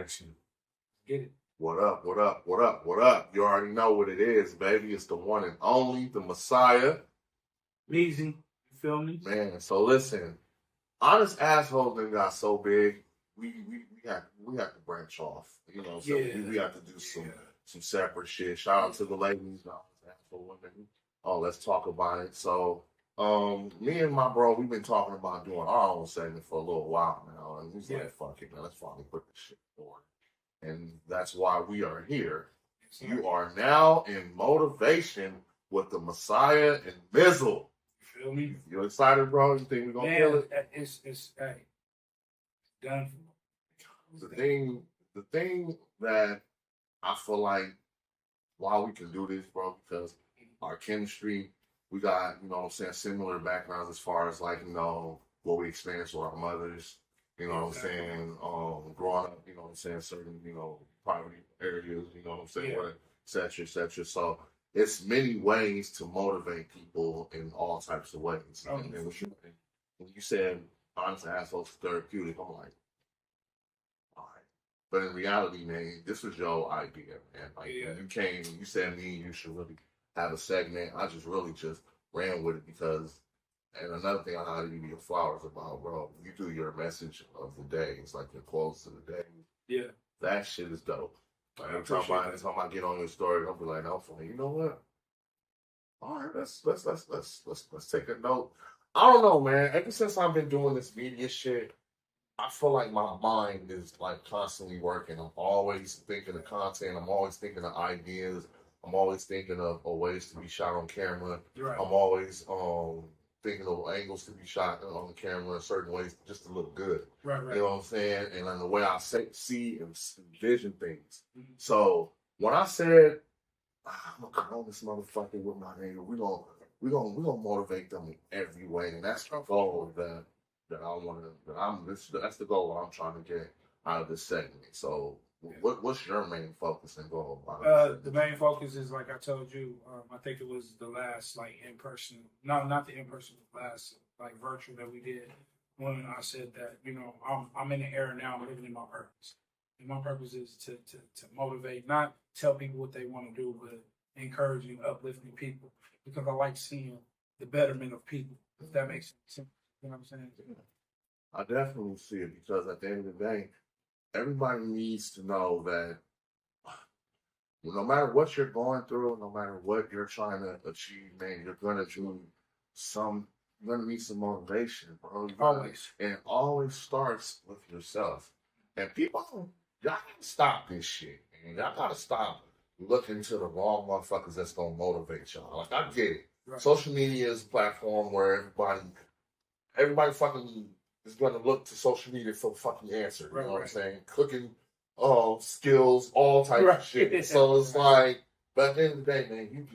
action. Get it. What up, what up, what up, what up? You already know what it is, baby. It's the one and only, the Messiah. Mizzle. You feel me? Man, so listen. Honest Asshole thing got so big, we have to branch off. You know, so we have to do some separate shit. Shout out to the ladies, Honest Asshole women. Oh, let's talk about it. So me and my bro, we've been talking about doing our own segment for a little while now. And he's like, fuck it, man, let's finally put this shit forward. And that's why we are here. You are now in motivation with the Messiah and Mizzle. You feel me? You excited, bro? You think we're gonna kill it? It's done for. The thing that I feel like why we can do this, bro, because our chemistry, we got, you know what I'm saying, similar backgrounds as far as like, you know, what we experienced with our mothers. You know what I'm saying? Growing up, you know what I'm saying, certain, you know, poverty areas, you know what I'm saying, et cetera, et cetera. So it's many ways to motivate people in all types of ways. And when you said Honest Assholes therapeutic, I'm like, all right. But in reality, man, this was your idea, man. Like you came and you said you should really have a segment. I just really just ran with it because. And another thing I gotta give you your flowers about, bro, you do your message of the day. It's like your quotes of the day. Yeah. That shit is dope. Like every time I get on your story, I'll be like, you know what? All right, let's take a note. I don't know, man. Ever since I've been doing this media shit, I feel like my mind is like constantly working. I'm always thinking of content. I'm always thinking of ideas. I'm always thinking of ways to be shot on camera. Right. I'm always thinking of angles to be shot on the camera in certain ways just to look good. Right. You know what I'm saying? And then the way I see and envision things. Mm-hmm. So when I said, I'm gonna call this motherfucker with my name, we're gonna motivate them in every way. And that's the goal that's the goal I'm trying to get out of this segment. So what's your main focus and goal? The main focus is, like I told you, I think it was the last, like, in-person, no, not the in-person, the last, like, virtual that we did, when I said that, you know, I'm in the era now, I'm living in my purpose. And my purpose is to motivate, not tell people what they want to do, but encouraging, uplifting people, because I like seeing the betterment of people, if that makes sense. You know what I'm saying? I definitely see it, because at the end of the day, everybody needs to know that no matter what you're going through, no matter what you're trying to achieve, man, you're gonna need some motivation, bro. Always. And it always starts with yourself. And people, y'all gotta stop this shit, man. Y'all gotta stop looking to the wrong motherfuckers that's gonna motivate y'all. Like, I get it. Right. Social media is a platform where everybody fucking is going to look to social media for fucking answer. You know what I'm saying? Cooking skills, all types of shit. So it's like, but at the end of the day, man,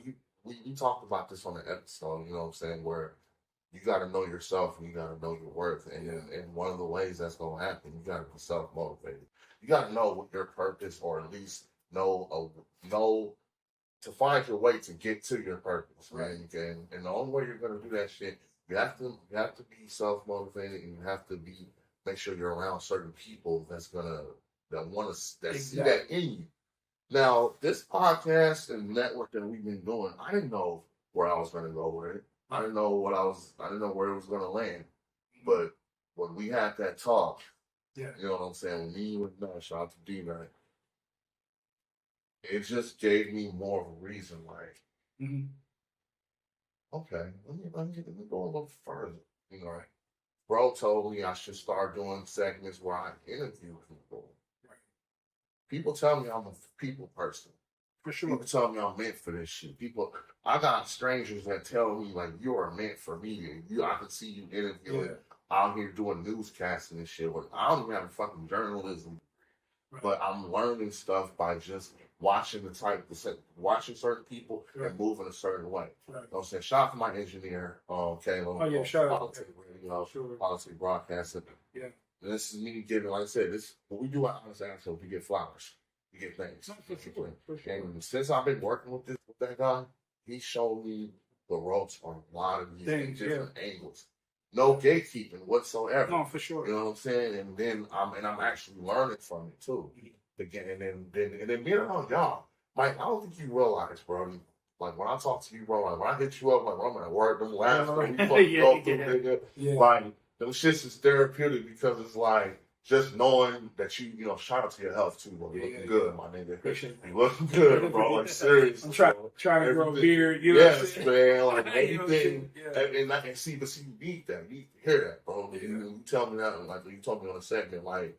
we talked about this on the episode, you know what I'm saying, where you got to know yourself and you got to know your worth. And one of the ways that's going to happen, you got to be self-motivated. You got to know what your purpose, or at least know to find your way to get to your purpose, right? And the only way you're going to do that shit, you have to be self-motivated, and you have to make sure you're around certain people that see that in you. Now, this podcast and network that we've been doing, I didn't know where I was going to go with it. I didn't know where it was going to land. But when we had that talk, you know what I'm saying? When me and shout out to D-Man, it just gave me more of a reason, like, okay, let me go a little further. You know, bro told me I should start doing segments where I interview people. Right. People tell me I'm a people person. For sure. People tell me I'm meant for this shit. I got strangers that tell me, like, you are meant for me. I can see you interviewing out here doing newscasting and shit. I don't even have fucking journalism. Right. But I'm learning stuff by just watching certain people and moving a certain way. Right. You know what I'm saying? Shout out to my engineer, Caleb. Oh, yeah, shout out. Policy broadcasting. Yeah. And this is me getting, like I said, when we do our honest answer, we get flowers. We get things. For sure. And since I've been working with that guy, he showed me the ropes on a lot of these different angles. No gatekeeping whatsoever. No, for sure. You know what I'm saying? And then I'm actually learning from it too. and then being around y'all, like, I don't think you realize, bro. Like, when I talk to you, bro, like, when I hit you up, like, when I'm at work, them last we fucking go through, nigga, like, them shits is therapeutic because it's like, just knowing that you know, shout out to your health too, bro. You looking good, my nigga. You looking good, bro. Like, seriously. I'm trying to grow a beard, you know. Yes, man. Like, anything. And I can see, but see, you need that. You need to hear that, bro. You tell me that, like, you told me on a segment, like,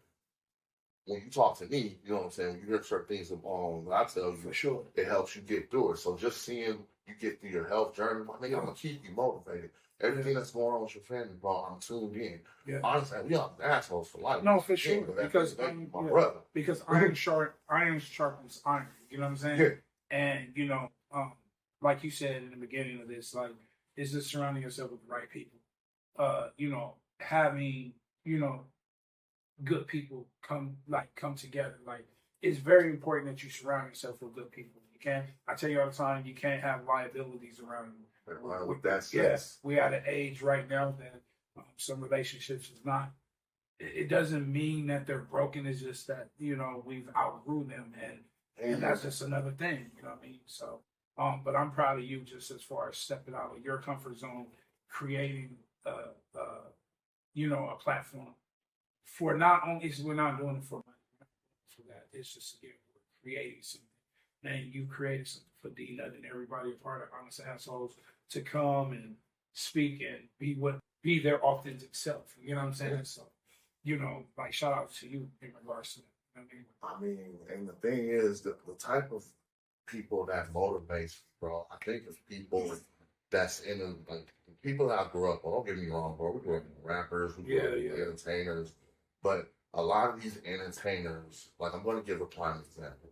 when you talk to me, you know what I'm saying, when you hear certain things I tell you, for sure, it helps you get through it. So just seeing you get through your health journey, my nigga, I'm gonna keep you motivated. Everything that's going on with your family, bro, I'm tuned in. Honestly, we are assholes for life. No, for sure. Because my brother. Because iron sharpens iron. You know what I'm saying? Yeah. And you know, like you said in the beginning of this, like, is just surrounding yourself with the right people. You know, having, you know, good people come together. Like, it's very important that you surround yourself with good people. You can't. I tell you all the time, you can't have liabilities around you. With that, yes, we at an age right now that some relationships is not. It doesn't mean that they're broken. It's just that, you know, we've outgrew them, and that's just another thing. You know what I mean? So, but I'm proud of you just as far as stepping out of your comfort zone, creating, you know, a platform for not only we're not doing it for money, for that. It's just, you know, we're creating something, and you created something for D-Nut and everybody a part of Honest Assholes to come and speak and be their authentic self. You know what I'm saying? So, you know, like, shout out to you in regards to that. I mean, and the thing is, the type of people that motivates, bro, I think it's people that's in like, people that I grew up with. Don't get me wrong, bro. We grew up in rappers, we grew up in entertainers, but a lot of these entertainers, like, I'm going to give a prime example.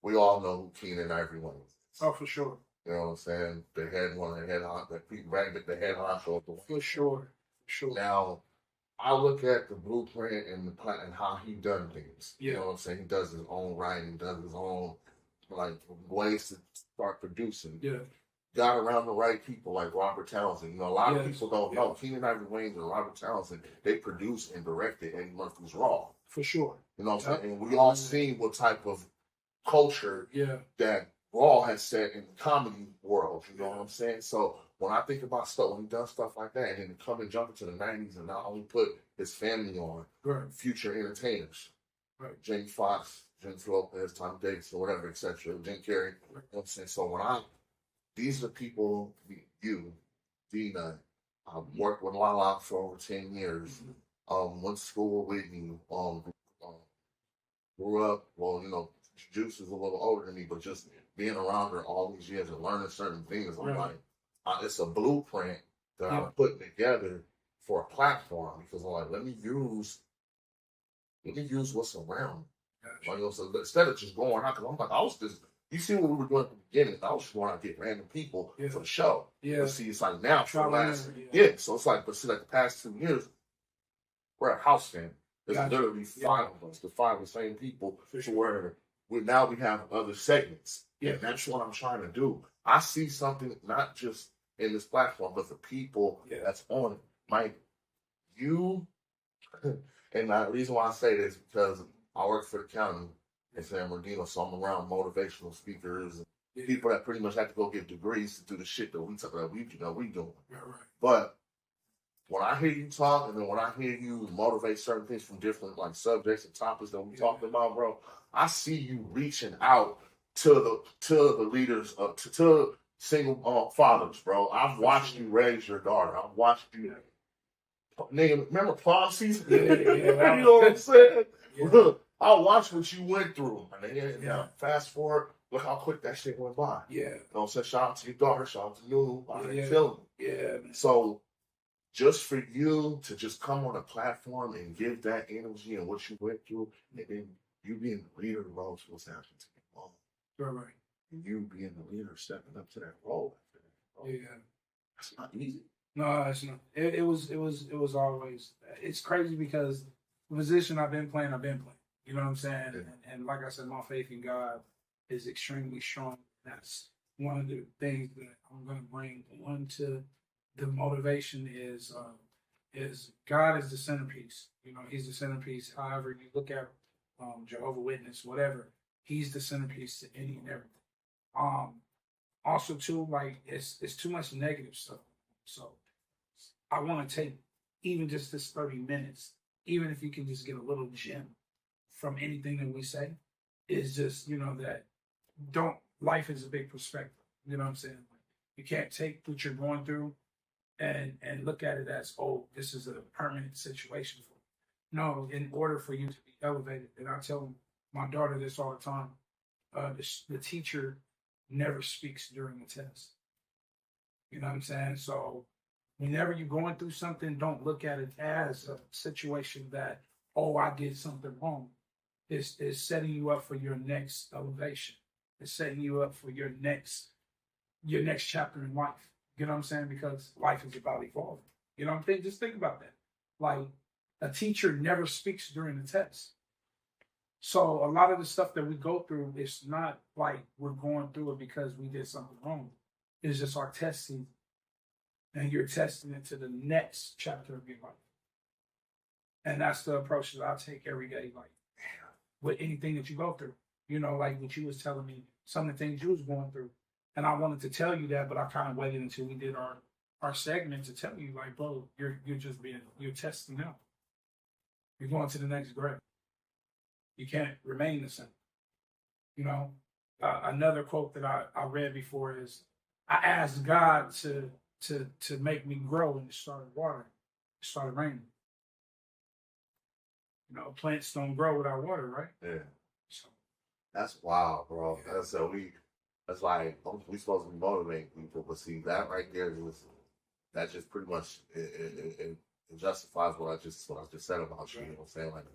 We all know who Keenan Ivory was. Oh, for sure. You know what I'm saying? The head one, the head honcho of the one. For sure. Sure. Now, I look at the blueprint and the plan and how he done things. Yeah. You know what I'm saying? He does his own writing, does his own, like, ways to start producing. Yeah. Got around the right people like Robert Townsend. You know, a lot of people don't know. Keenan Ivory Wayans and Robert Townsend, they produced and directed Eddie Murphy's Raw. For sure. You know what I'm saying? And we all seen what type of culture that Raw has set in the comedy world. You know what I'm saying? So when I think about stuff, when he does stuff like that, and then come and jump into the 90s and not only put his family on, future entertainers, Jamie Foxx, Jennifer Lopez, Tom Davis, or whatever, etc., Jim Carrey. You know what I'm saying? So these are people, you, D-Nut, I've worked with Lala for over 10 years, went to school with me, grew up, well, you know, Juice is a little older than me, but just being around her all these years and learning certain things, I'm like, it's a blueprint that I'm putting together for a platform, because I'm like, let me use what's around. Like, you know, so instead of just going out, because I'm like, you see what we were doing at the beginning, I was just going out to get random people for the show. Yeah. But see, it's like now for the last, so it's like, but see, like the past 2 years, we're a house family. There's literally 5 of us, the 5 of the same people, to where we have other segments. Yeah, and that's what I'm trying to do. I see something not just in this platform, but the people that's on it. Mike, you, and the reason why I say this is because I work for the county in San Bernardino, so I'm around motivational speakers and people that pretty much have to go get degrees to do the shit that we doing. But when I hear you talk, and then when I hear you motivate certain things from different, like, subjects and topics that we talking about, bro, I see you reaching out to the leaders to single fathers, bro. I've watched you raise your daughter. I've watched you, nigga. Remember prom season? You know what I'm saying? Look, I watched what you went through, nigga. Fast forward, look how quick that shit went by. You know what I'm saying? Shout out to your daughter. Shout out to Nunu. I feeling. So, just for you to just come on a platform and give that energy and what you went through, and then you being the leader of the role, what's happening to your mom. And you being the leader, stepping up to that role. That's not easy. No, it's not. It was always. It's crazy because the position I've been playing. You know what I'm saying? And like I said, my faith in God is extremely strong. That's one of the things that I'm going to bring to the motivation is God is the centerpiece. You know, He's the centerpiece. However you look at Jehovah's Witness, whatever. He's the centerpiece to any and everything. Also too, like it's too much negative stuff. So I want to take even just this 30 minutes, even if you can just get a little gem from anything that we say, is just, that life is a big perspective. You know what I'm saying? You can't take what you're going through and look at it as, oh, this is a permanent situation for you. No, in order for you to be elevated, and I tell my daughter this all the time, the teacher never speaks during the test. You know what I'm saying? So whenever you're going through something, don't look at it as a situation that, oh, I did something wrong. It's setting you up for your next elevation. It's setting you up for your next chapter in life. You know what I'm saying? Because life is about evolving. You know what I'm saying? Just think about that. Like, a teacher never speaks during the test. So a lot of the stuff that we go through, it's not like we're going through it because we did something wrong. It's just our testing. And you're testing into the next chapter of your life. And that's the approach that I take every day, like, with anything that you go through. Like what you was telling me, some of the things you was going through. And I wanted to tell you that, but I kind of waited until we did our segment to tell you, like, bro, you're testing out. You're going to the next grade. You can't remain the same. Another quote that I read before is, I asked God to make me grow, and it started watering. It started raining. Plants don't grow without water, right? Yeah. So That's wild, bro. Yeah. That's like we supposed to be motivating people, but see that right there that just pretty much it justifies what I just said about you. You know what I'm saying? Like,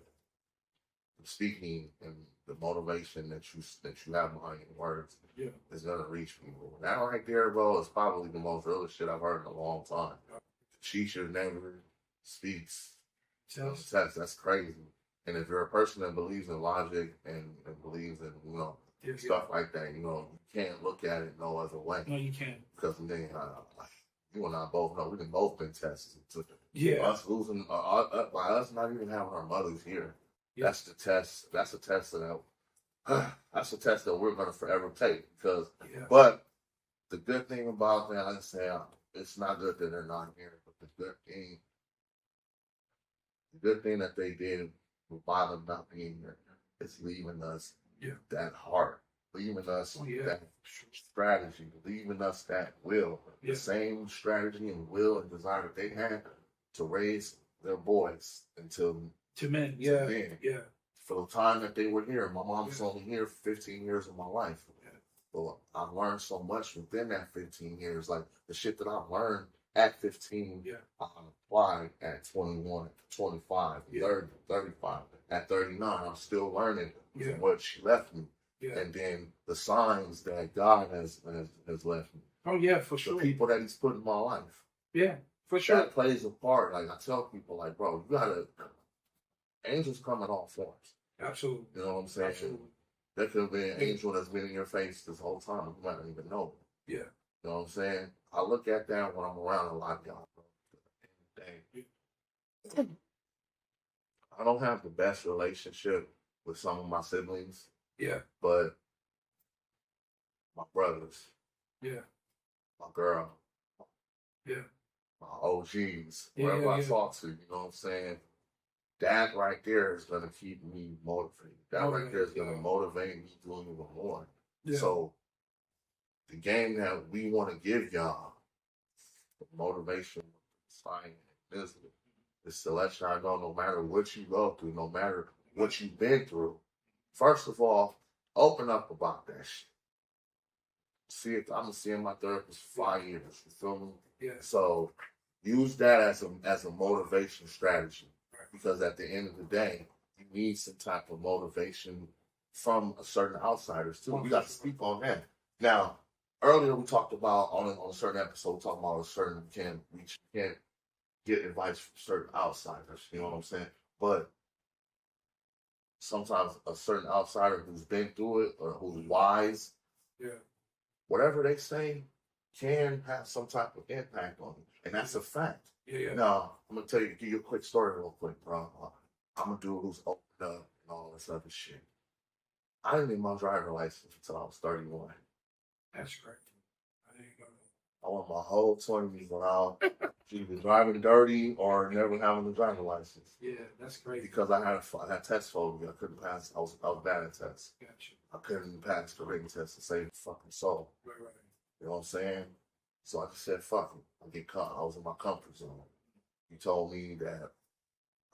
speaking and the motivation that you have behind your words is gonna reach people. That right there, bro, is probably the most realest shit I've heard in a long time. Teacher never speaks. That's crazy. And if you're a person that believes in logic and believes in stuff like that, you can't look at it no other way. No, you can't. Because then you and I both know we've both been tested. Us losing by us not even having our mothers here. Yeah. That's the test. That's a test that we're gonna forever take. But the good thing about that, I say, it's not good that they're not here, but the good thing that they did by them not being here is leaving us that heart, leaving us that strategy, leaving us that will, the same strategy and will and desire that they had to raise their boys until to men. For the time that they were here, my mom's only here for 15 years of my life. Well, I've learned so much within that 15 years. Like, the shit that I've learned at 15, I applied at 21, 25, 30, 35. At 39, I'm still learning from what she left me. And then the signs that God has left me. Oh, yeah, for sure. The people that he's put in my life. Yeah, for sure. That plays a part. Like, I tell people, like, bro, you gotta, angels come in all forms. Absolutely. You know what I'm saying? Absolutely. There could have been an angel that's been in your face this whole time. You might not even know. Yeah. You know what I'm saying? I look at that when I'm around a lot of y'all, bro. I don't have the best relationship with some of my siblings. Yeah. But my brothers. Yeah. My girl. Yeah. My OGs. Wherever I talk to, you know what I'm saying? That right there is going to keep me motivated. That right there is going to motivate me doing even more. Yeah. So the game that we want to give y'all, the motivation, Messiah and Mizzle, is to let y'all know no matter what you go through, no matter what you've been through, first of all, open up about that shit. See, if I'm seeing my therapist for 5 years, you feel me? Yeah. So use that as a motivation strategy. Because at the end of the day, you need some type of motivation from a certain outsiders too. We got to speak on that. Now, earlier we talked about on a certain episode, we talked about you can't get advice from certain outsiders. You know what I'm saying? But sometimes a certain outsider who's been through it or who's wise, whatever they say can have some type of impact on you, and that's a fact. Yeah. Now, I'm gonna give you a quick story real quick, bro. I'm a dude who's opened up and all this other shit. I didn't get my driver's license until I was 31. That's great. I didn't go. I went my whole 20s without either driving dirty or never having a driver's license. Yeah, that's great. Because I had test phobia. I couldn't pass. I was bad at tests. Gotcha. I couldn't pass the written test to save the fucking soul. Right. You know what I'm saying? So I just said, fuck it. I get caught. I was in my comfort zone. You told me that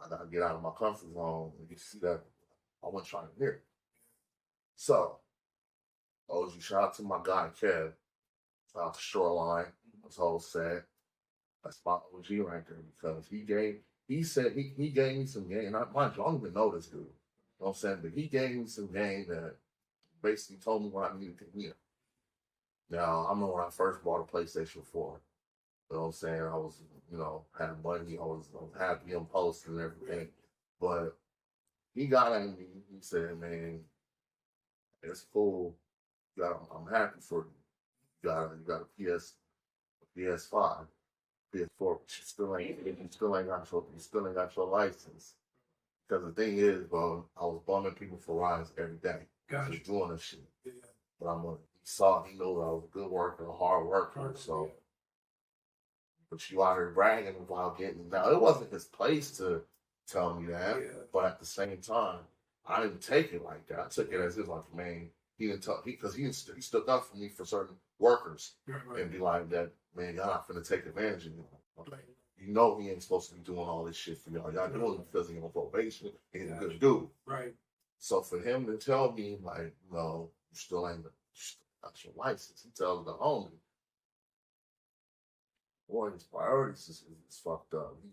I gotta get out of my comfort zone. And you see that I wasn't trying to hear it. So, shout out to my guy Kev. Shout out to Shoreline. That's all sad. That's my OG right there because he gave me some game. And I don't even know this dude. You know what I'm saying? But he gave me some game that basically told me what I needed to hear. Now, I remember when I first bought a PlayStation 4. You know what I'm saying? I was, had money. I was happy and posted and everything. But he got at me. He said, man, it's cool. I'm happy for you. You got a PS5, PS4, but you still ain't got your license. Because the thing is, bro, I was bumming people for rides every day. Gotcha. Just doing this shit. Yeah. But he knew I was a good worker, a hard worker. So, but you out here bragging about getting. Now it wasn't his place to tell me that, but at the same time, I didn't take it like that. I took it as if like, man, he didn't tell because he stood up for me for certain workers and be like that, man, y'all not finna take advantage of you. Okay. You know he ain't supposed to be doing all this shit for y'all. Y'all doing it because he's on probation. He's a good dude. Right. So for him to tell me like, no, you still ain't got your license. He tells the homie, boy, his priorities is fucked up. He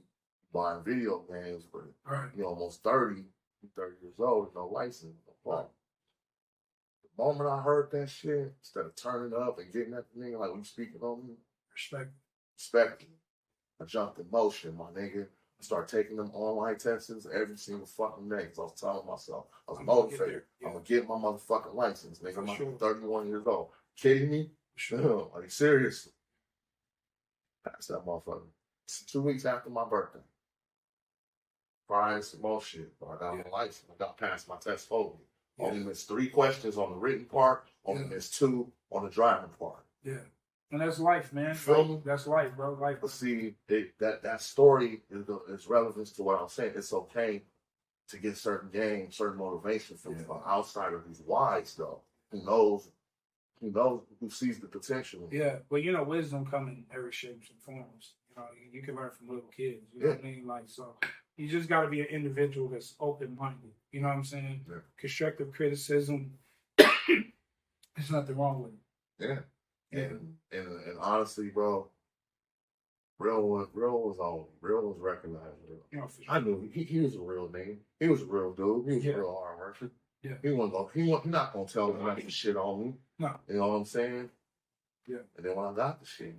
buying video games, but he almost 30. He's 30 years old, no license. Right. The moment I heard that shit, instead of turning up and getting that thing like we speaking on me, respect. I jumped in motion, my nigga. I started taking them online tests every single fucking day. Cause I was telling myself, I was motivated. I'm gonna get my motherfucking license, nigga. I'm 31 years old. Kidding me? Sure. Are you serious? Passed that motherfucker. 2 weeks after my birthday. Crying some more shit. But I got my license. I got past my test phobia. Only missed 3 questions on the written part. Only missed 2 on the driving part. Yeah. And that's life, man. That's life, bro. Life. But see, that story is relevant to what I'm saying. It's okay to get certain games, certain motivation from an outsider who's wise, though. Who sees the potential. Yeah, but wisdom comes in every shape and forms. You can learn from little kids. You know what I mean? Like, so you just got to be an individual that's open-minded. You know what I'm saying? Yeah. Constructive criticism, there's nothing wrong with it. Yeah. And honestly, bro, Real was recognized. Sure. I knew he was a real name. He was a real dude. He was a real hard worker. Yeah. He's not gonna tell me that shit on me. No. You know what I'm saying? Yeah. And then when I got the shit,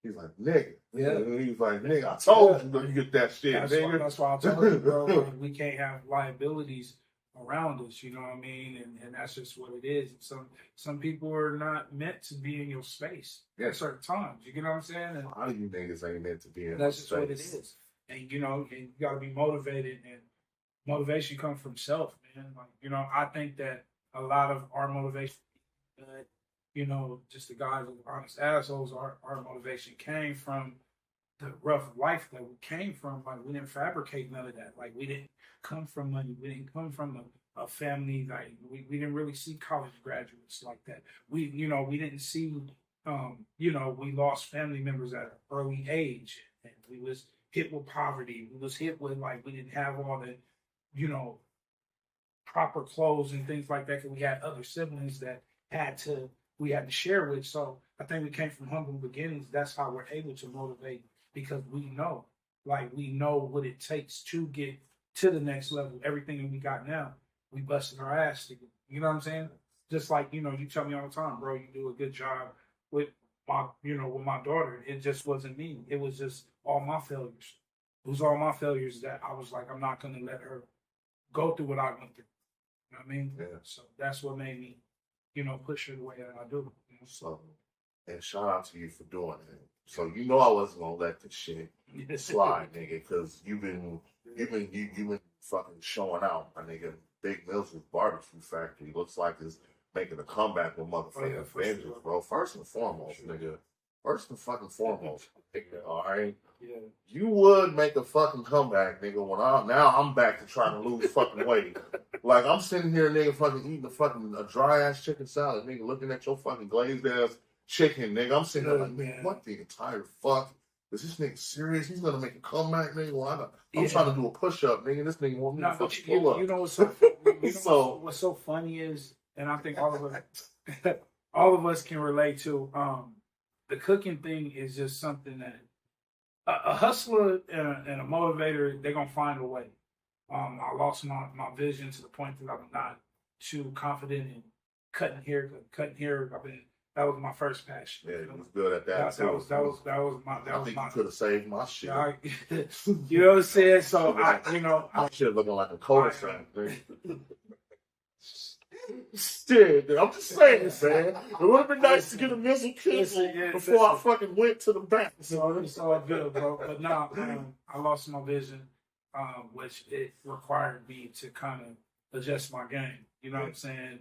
he was like, nigga. Yeah. He was like, nigga, I told you to get that shit, nigga. That's why I told you, bro, we can't have liabilities around us, you know what I mean? And that's just what it is. Some people are not meant to be in your space at certain times. You know what I'm saying? And a lot of you niggas ain't meant to be in that's just space. What it is. And you gotta be motivated, and motivation comes from self, man. Like, I think that a lot of our motivation, just the guys with honest assholes, our motivation came from the rough life that we came from. Like, we didn't fabricate none of that. Like, we didn't come from money. We didn't come from a family. Like, we didn't really see college graduates like that. We didn't see, we lost family members at an early age. And we was hit with poverty. We was hit with, we didn't have all the, proper clothes and things like that. Because we had other siblings that we had to share with. So I think we came from humble beginnings. That's how we're able to motivate. Because we know what it takes to get to the next level. Everything that we got now, we busting our ass to get. You know what I'm saying? Just like, you tell me all the time, bro, you do a good job with my daughter. It just wasn't me. It was just all my failures. It was all my failures that I was like, I'm not going to let her go through what I went through. You know what I mean? Yeah. So that's what made me, push her the way that I do. So, and shout out to you for doing it. So I wasn't gonna let this shit slide, nigga, because you've been fucking showing out. My nigga, Big Mizzle's Barbecue Factory looks like it's making a comeback with motherfucking vengeance, bro. First and foremost, nigga. First and fucking foremost, nigga, all right? Yeah. You would make a fucking comeback, nigga, when I'm back to trying to lose fucking weight. Like, I'm sitting here, nigga, fucking eating a dry-ass chicken salad, nigga, looking at your fucking glazed-ass chicken, nigga. I'm sitting there like, man, what the entire fuck? Is this nigga serious? He's gonna make a comeback, nigga? Well, I'm trying to do a push-up, nigga. This nigga want me to fucking pull up. You know what's so funny is, and I think all of us can relate to, the cooking thing is just something that a hustler and a motivator, they're gonna find a way. I lost my vision to the point that I'm not too confident in cutting hair. That was my first passion. Yeah, you was good at that. That was my. I think you could have saved my shit. You know what I'm saying? So my shit looking like a cul-de-sac. Shit, I'm just saying, man. It would have been nice to get a Mizzle kiss before I fucking went to the back. So it's all good, bro. But no, I lost my vision, which it required me to kind of adjust my game. You know what I'm saying?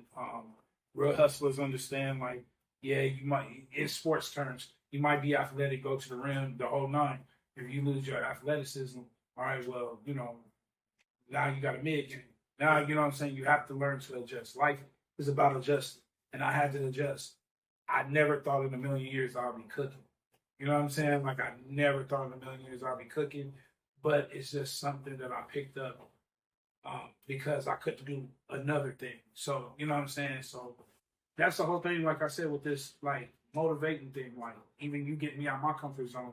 Real hustlers understand, like, yeah, you might, in sports terms, you might be athletic, go to the rim, the whole nine. If you lose your athleticism, all right, well, now you got a mid. Now, you know what I'm saying? You have to learn to adjust. Life is about adjusting. And I had to adjust. I never thought in a million years I'd be cooking. You know what I'm saying? Like, I never thought in a million years I'd be cooking. But it's just something that I picked up because I couldn't do another thing. So, you know what I'm saying? So that's the whole thing, like I said, with this, like, motivating thing. Like, even you get me out of my comfort zone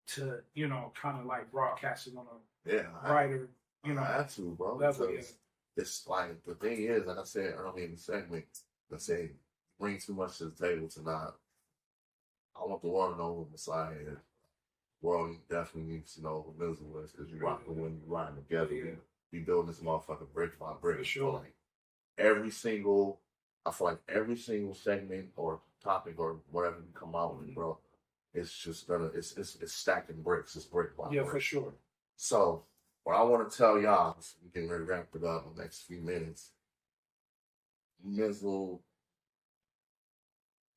to, kind of like broadcasting on a brighter, I have to, bro. level. It's like, the thing is, like I said earlier in the segment, let's say, bring too much to the table to not. I want the world to know who Messiah is. The world definitely needs to know who Mizzle is, because you rocking when you riding together. Yeah. We building this motherfucker brick by brick. For sure. Like, I feel like every single segment or topic or whatever you come out with, bro, it's just it's stacking bricks. It's brick by brick. Yeah, for sure. So, what I want to tell y'all, we can ready to wrap it up in the next few minutes. Mizzle,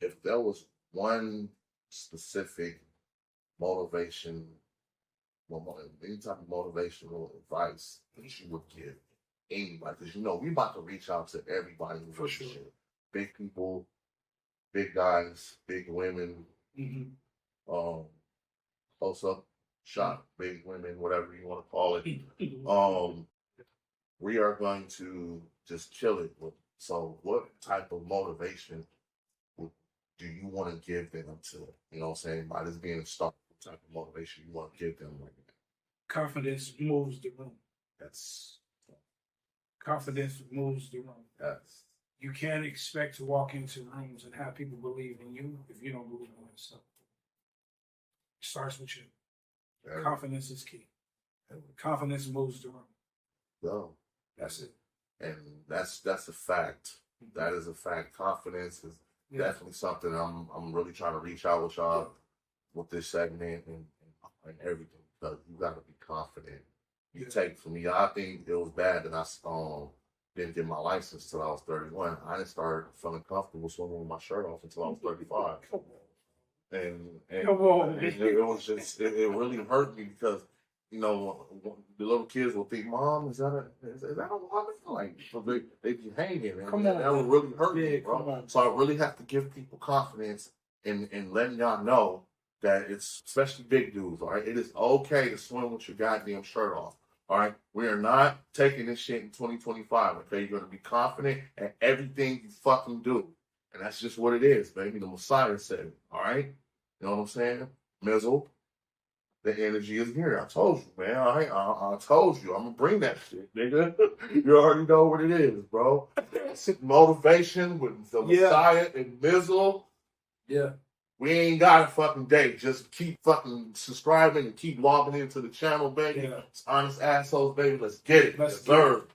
if there was one specific motivation, any type of motivational advice that you would give anybody, because we about to reach out to everybody who's For sure. shit. Big people, big guys, big women, close up shot, big women, whatever you want to call it. We are going to just kill it. So what type of motivation do you want to give them to, what I'm saying, by this being a start, what type of motivation you want to give them right now? Confidence moves the room. Confidence moves the room. Yes. You can't expect to walk into rooms and have people believe in you if you don't believe in yourself. It starts with you. Confidence is key. Confidence moves the room. Go. That's it. And that's a fact. That is a fact. Confidence is definitely something I'm really trying to reach out with y'all with this segment and everything, because you got to be confident. For me, I think it was bad that I didn't get my license till I was 31. I didn't start feeling comfortable swimming with my shirt off until I was 35. And it was just, it really hurt me because, the little kids will think, Mom, is that a woman? Like, so they be hanging. And that would really hurt me, bro. So I really have to give people confidence in letting y'all know that it's, especially big dudes, all right? It is okay to swim with your goddamn shirt off, all right? We are not taking this shit in 2025, okay? You're going to be confident at everything you fucking do. And that's just what it is, baby. The Messiah said it, all right? You know what I'm saying? Mizzle, the energy is here. I told you, man. All right? I told you. I'm going to bring that shit, nigga. You already know what it is, bro. Motivation with the Messiah and Mizzle. Yeah. We ain't got a fucking day. Just keep fucking subscribing and keep logging into the channel, baby. Yeah. It's Honest Assholes, baby. Let's get it. Let's Deserve.